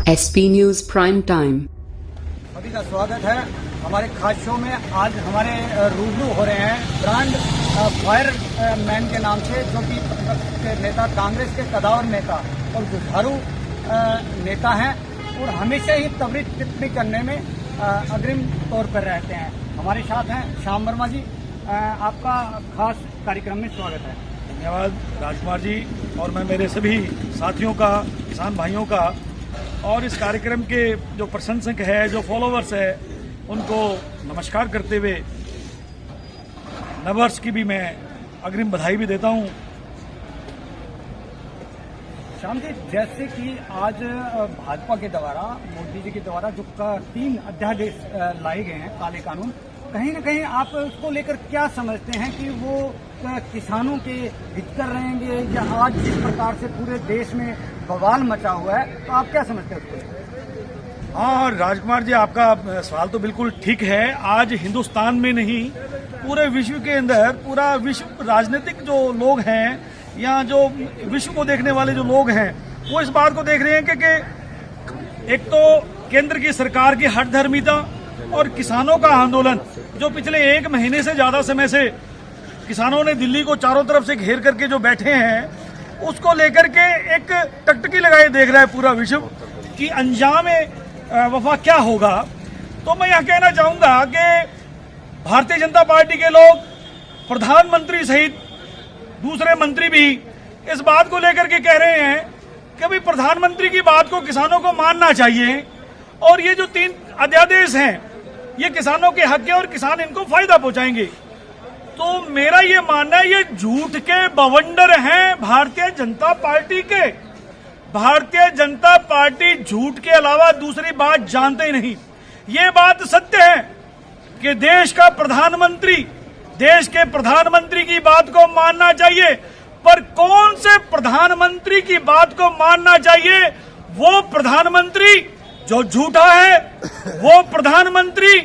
SP news prime time. सभी का स्वागत है हमारे खास शो में। आज हमारे रूबरू हो रहे हैं ब्रांड फायरमैन के नाम से, जो कि प्रतिपक्ष के नेता, कांग्रेस के कदावर नेता और जुझारू नेता हैं और हमेशा ही त्वरित टिप्पणी करने में अग्रिम तौर पर रहते हैं। हमारे साथ हैं श्याम वर्मा जी। आपका खास कार्यक्रम में स्वागत है। धन्यवाद राजकुमार जी, और मैं मेरे सभी साथियों का, किसान भाइयों का और इस कार्यक्रम के जो प्रशंसक है, जो फॉलोवर्स है, उनको नमस्कार करते हुए नववर्ष की भी मैं अग्रिम बधाई भी देता हूं। श्याम जी, जैसे कि आज भाजपा के द्वारा, मोदी जी के द्वारा जो 3 अध्यादेश लाए गए हैं, काले कानून, कहीं न कहीं आप उसको लेकर क्या समझते हैं कि वो किसानों के हित कर रहेंगे, या आज जिस प्रकार से पूरे देश में बवाल मचा हुआ है, तो आप क्या समझते हैं उसको? हाँ राजकुमार जी, आपका सवाल तो बिल्कुल ठीक है। आज हिंदुस्तान में नहीं, पूरे विश्व के अंदर, पूरा विश्व राजनीतिक जो लोग हैं या जो विश्व को देखने वाले जो लोग हैं, वो इस बात को देख रहे हैं कि एक तो केंद्र की सरकार की हठधर्मिता और किसानों का आंदोलन, जो पिछले 1 महीने से ज्यादा समय से किसानों ने दिल्ली को चारों तरफ से घेर करके जो बैठे हैं, उसको लेकर के एक टकटकी लगाए देख रहा है पूरा विश्व कि अंजाम वफा क्या होगा। तो मैं यहाँ कहना चाहूंगा कि भारतीय जनता पार्टी के लोग, प्रधानमंत्री सहित दूसरे मंत्री भी इस बात को लेकर के कह रहे हैं कि भाई प्रधानमंत्री की बात को किसानों को मानना चाहिए, और ये जो 3 अध्यादेश हैं ये किसानों के हक है और किसान इनको फायदा पहुंचाएंगे। तो मेरा ये मानना है, ये झूठ के बवंडर हैं भारतीय जनता पार्टी के। भारतीय जनता पार्टी झूठ के अलावा दूसरी बात जानते ही नहीं। ये बात सत्य है कि देश के प्रधानमंत्री की बात को मानना चाहिए, पर कौन से प्रधानमंत्री की बात को मानना चाहिए? वो प्रधानमंत्री जो झूठा है, वो प्रधानमंत्री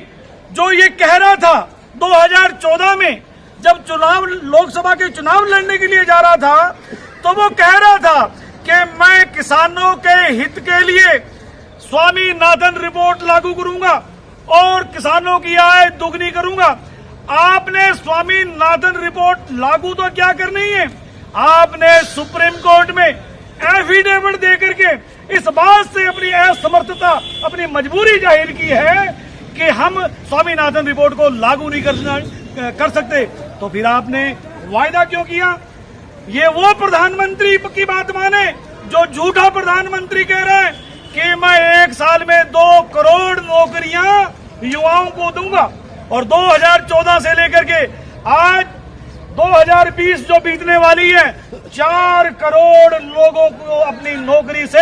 जो ये कह रहा था 2014 में, जब लोकसभा के चुनाव लड़ने के लिए जा रहा था, तो वो कह रहा था कि मैं किसानों के हित के लिए स्वामीनाथन रिपोर्ट लागू करूंगा और किसानों की आय दुगनी करूंगा। आपने स्वामीनाथन रिपोर्ट लागू तो क्या करनी है, आपने सुप्रीम कोर्ट में एफिडेविट देकर के इस बात से अपनी असमर्थता, अपनी मजबूरी जाहिर की है कि हम स्वामीनाथन रिपोर्ट को लागू नहीं कर सकते। तो फिर आपने वायदा क्यों किया? ये वो प्रधानमंत्री की बात माने जो झूठा प्रधानमंत्री कह रहा है कि मैं 1 साल में 2 करोड़ नौकरियां युवाओं को दूंगा, और 2014 से लेकर के आज 2020 जो बीतने वाली है, 4 करोड़ लोगों को अपनी नौकरी से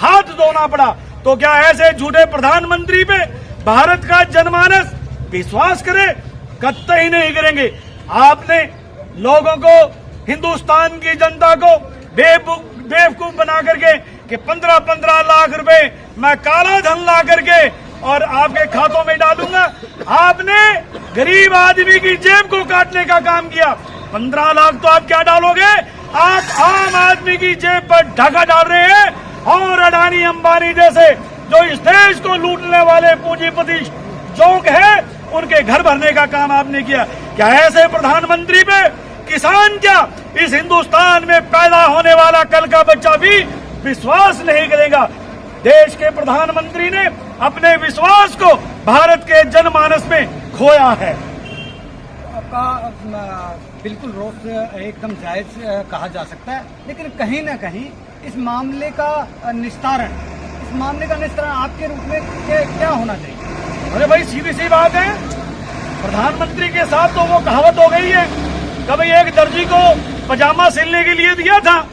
हाथ धोना पड़ा। तो क्या ऐसे झूठे प्रधानमंत्री पे भारत का जनमानस विश्वास करे? कतई नहीं करेंगे। आपने लोगों को, हिंदुस्तान की जनता को बेवकूफ बना करके कि 15-15 लाख रुपए मैं काला धन ला करके और आपके खातों में डालूंगा। आपने गरीब आदमी की जेब को काटने का काम किया। 15 लाख तो आप क्या डालोगे? आप आम आदमी की जेब पर ढाका डाल रहे हैं, और अडानी अंबानी जैसे जो इस देश को लूटने वाले पूंजीपति जोंक है, उनके घर भरने का काम आपने किया। क्या ऐसे प्रधानमंत्री पे किसान, क्या इस हिंदुस्तान में पैदा होने वाला कल का बच्चा भी विश्वास नहीं करेगा? देश के प्रधानमंत्री ने अपने विश्वास को भारत के जनमानस में खोया है। आपका बिल्कुल रोष एकदम जायज कहा जा सकता है, लेकिन कहीं ना कहीं इस मामले का निस्तारण आपके रूप में क्या होना चाहिए? अरे भाई, सीधी सी बात है, प्रधानमंत्री के साथ तो वो कहावत हो गई है, कभी एक दर्जी को पजामा सिलने के लिए दिया था,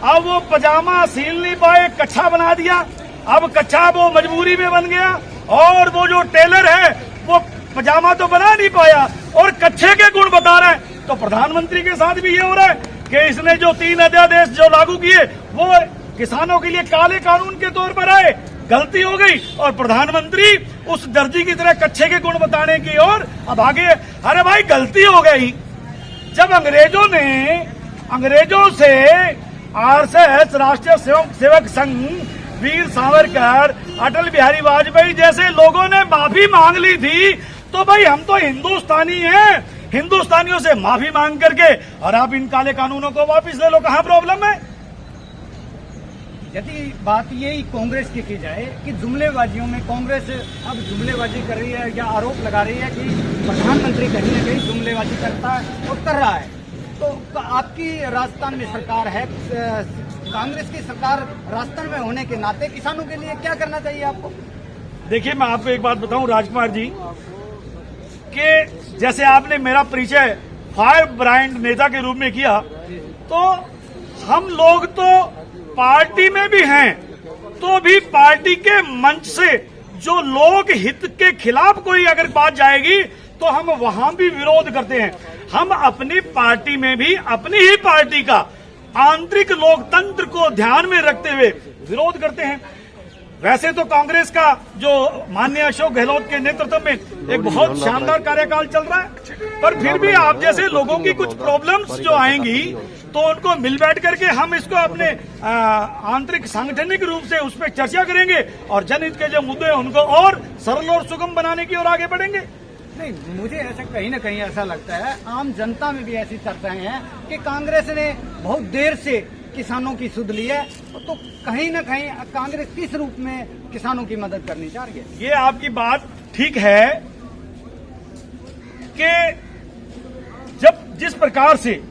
अब वो पजामा सिल नहीं पाए, कच्छा बना दिया। अब कच्छा वो मजबूरी में बन गया, और वो जो टेलर है वो पजामा तो बना नहीं पाया और कच्छे के गुण बता रहा है। तो प्रधानमंत्री के साथ भी ये हो रहा है कि इसने जो 3 अध्यादेश जो लागू किए वो किसानों के लिए काले कानून के तौर पर आए, गलती हो गई, और प्रधानमंत्री उस दर्जी की तरह कच्छे के गुण बताने की और अब आगे। अरे भाई, गलती हो गई जब अंग्रेजों से आरएसएस, राष्ट्रीय सेवक संघ, वीर सावरकर, अटल बिहारी वाजपेयी जैसे लोगों ने माफी मांग ली थी, तो भाई हम तो हिंदुस्तानी हैं, हिंदुस्तानियों से माफी मांग करके और आप इन काले कानूनों को वापस ले लो, कहाँ प्रॉब्लम है? यदि बात यही कांग्रेस की जाए कि जुमलेबाजियों में कांग्रेस अब जुमलेबाजी कर रही है या आरोप लगा रही है कि प्रधानमंत्री कहीं न कहीं जुमलेबाजी करता है और कर रहा है, तो आपकी राजस्थान में सरकार है, कांग्रेस की सरकार राजस्थान में होने के नाते किसानों के लिए क्या करना चाहिए आपको? देखिए, मैं आपको एक बात बताऊं राजकुमार जी, कि जैसे आपने मेरा परिचय फायर ब्रांड नेता के रूप में किया, तो हम लोग तो पार्टी में भी हैं, तो भी पार्टी के मंच से जो लोक हित के खिलाफ कोई अगर बात जाएगी तो हम वहां भी विरोध करते हैं। हम अपनी पार्टी में भी अपनी ही पार्टी का आंतरिक लोकतंत्र को ध्यान में रखते हुए विरोध करते हैं। वैसे तो कांग्रेस का जो माननीय अशोक गहलोत के नेतृत्व में एक बहुत शानदार कार्यकाल चल रहा है, पर फिर भी आप जैसे लोगों की कुछ प्रॉब्लम्स जो आएंगी तो उनको मिल बैठ करके हम इसको अपने आंतरिक सांगठनिक रूप से उस पर चर्चा करेंगे और जनहित के जो मुद्दे हैं उनको और सरल और सुगम बनाने की ओर आगे बढ़ेंगे। नहीं, मुझे ऐसा कहीं न कहीं ऐसा लगता है, आम जनता में भी ऐसी चर्चाएं हैं कि कांग्रेस ने बहुत देर से किसानों की सुध ली है, तो कहीं न कहीं कांग्रेस किस रूप में किसानों की मदद करनी चाह रही है? ये आपकी बात ठीक है कि जिस प्रकार से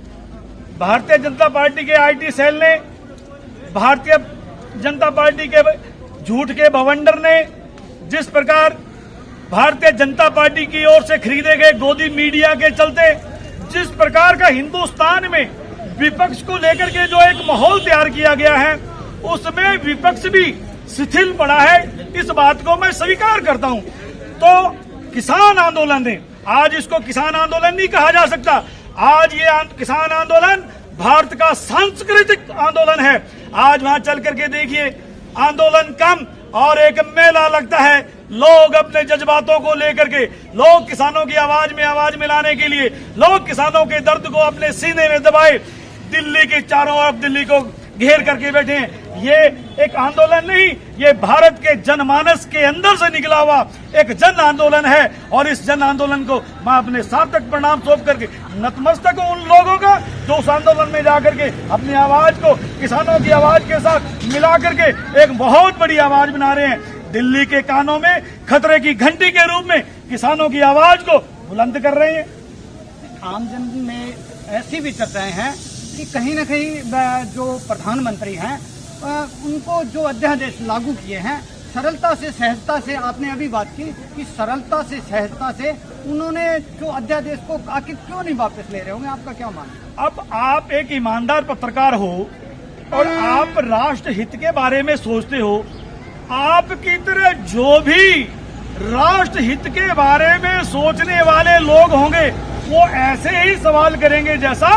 भारतीय जनता पार्टी के आईटी सेल ने, भारतीय जनता पार्टी के झूठ के भवंडर ने, जिस प्रकार भारतीय जनता पार्टी की ओर से खरीदे गए गोदी मीडिया के चलते जिस प्रकार का हिंदुस्तान में विपक्ष को लेकर के जो एक माहौल तैयार किया गया है, उसमें विपक्ष भी शिथिल पड़ा है, इस बात को मैं स्वीकार करता हूं। तो किसान आंदोलन ने, आज इसको किसान आंदोलन नहीं कहा जा सकता, आज ये किसान आंदोलन भारत का सांस्कृतिक आंदोलन है। आज वहां चल करके देखिए, आंदोलन कम और एक मेला लगता है, लोग अपने जज्बातों को लेकर के, लोग किसानों की आवाज में आवाज मिलाने के लिए, लोग किसानों के दर्द को अपने सीने में दबाए दिल्ली के चारों ओर दिल्ली को घेर करके बैठे हैं। ये एक आंदोलन नहीं, ये भारत के जनमानस के अंदर से निकला हुआ एक जन आंदोलन है और इस जन आंदोलन को मैं अपने सार्थक परिणाम सौंप करके नतमस्तक हूं उन लोगों का जो उस आंदोलन में जाकर के अपनी आवाज को किसानों की आवाज के साथ मिला करके एक बहुत बड़ी आवाज बना रहे हैं। दिल्ली के कानों में खतरे की घंटी के रूप में किसानों की आवाज को बुलंद कर रहे हैं। आमजन में ऐसी भी चर्चाएं हैं कि कहीं न कहीं जो प्रधानमंत्री हैं उनको जो अध्यादेश लागू किए हैं, सरलता से सहजता से, आपने अभी बात की कि सरलता से सहजता से उन्होंने जो अध्यादेश को आखिर क्यों नहीं वापस ले रहे होंगे, आपका क्या मानना? अब आप एक ईमानदार पत्रकार हो और आप राष्ट्र हित के बारे में सोचते हो, आपकी तरह जो भी राष्ट्र हित के बारे में सोचने वाले लोग होंगे वो ऐसे ही सवाल करेंगे जैसा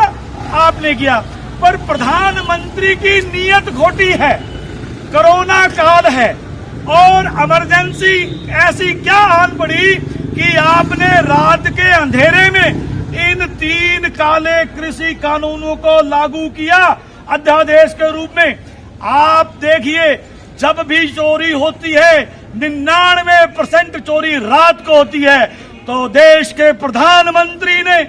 आपने किया। पर प्रधानमंत्री की नीयत खोटी है, कोरोना काल है और इमरजेंसी ऐसी क्या आन पड़ी कि आपने रात के अंधेरे में इन 3 काले कृषि कानूनों को लागू किया अध्यादेश के रूप में। आप देखिए, जब भी चोरी होती है 99% चोरी रात को होती है, तो देश के प्रधानमंत्री ने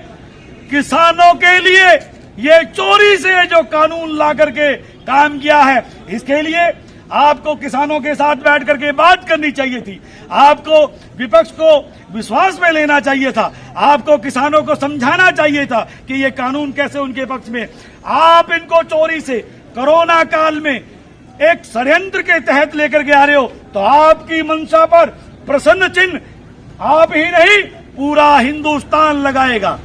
किसानों के लिए ये चोरी से जो कानून ला करके काम किया है, इसके लिए आपको किसानों के साथ बैठ करके बात करनी चाहिए थी, आपको विपक्ष को विश्वास में लेना चाहिए था, आपको किसानों को समझाना चाहिए था कि ये कानून कैसे उनके पक्ष में। आप इनको चोरी से कोरोना काल में एक षड्यंत्र के तहत लेकर के आ रहे हो, तो आपकी मंशा पर प्रसन्न चिन्ह आप ही नहीं पूरा हिंदुस्तान लगाएगा।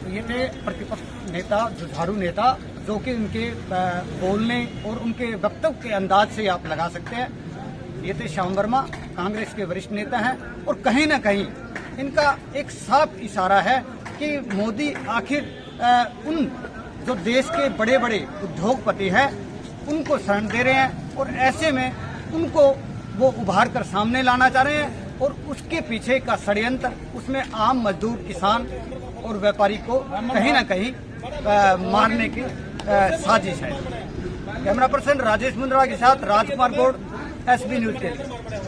ये थे प्रतिपक्ष नेता, जुझारू नेता, जो कि उनके बोलने और उनके वक्तव्य के अंदाज से आप लगा सकते हैं। ये थे श्याम वर्मा, कांग्रेस के वरिष्ठ नेता हैं और कहीं न कहीं इनका एक साफ इशारा है कि मोदी आखिर उन जो देश के बड़े बड़े उद्योगपति हैं उनको शरण दे रहे हैं और ऐसे में उनको वो उभार कर सामने लाना चाह रहे हैं और उसके पीछे का षड्यंत्र, उसमें आम मजदूर, किसान और व्यापारी को कहीं न कहीं मारने की साजिश है। कैमरा पर्सन राजेश मुंद्रा के साथ राजकुमार गौड़, SB न्यूज के लिए।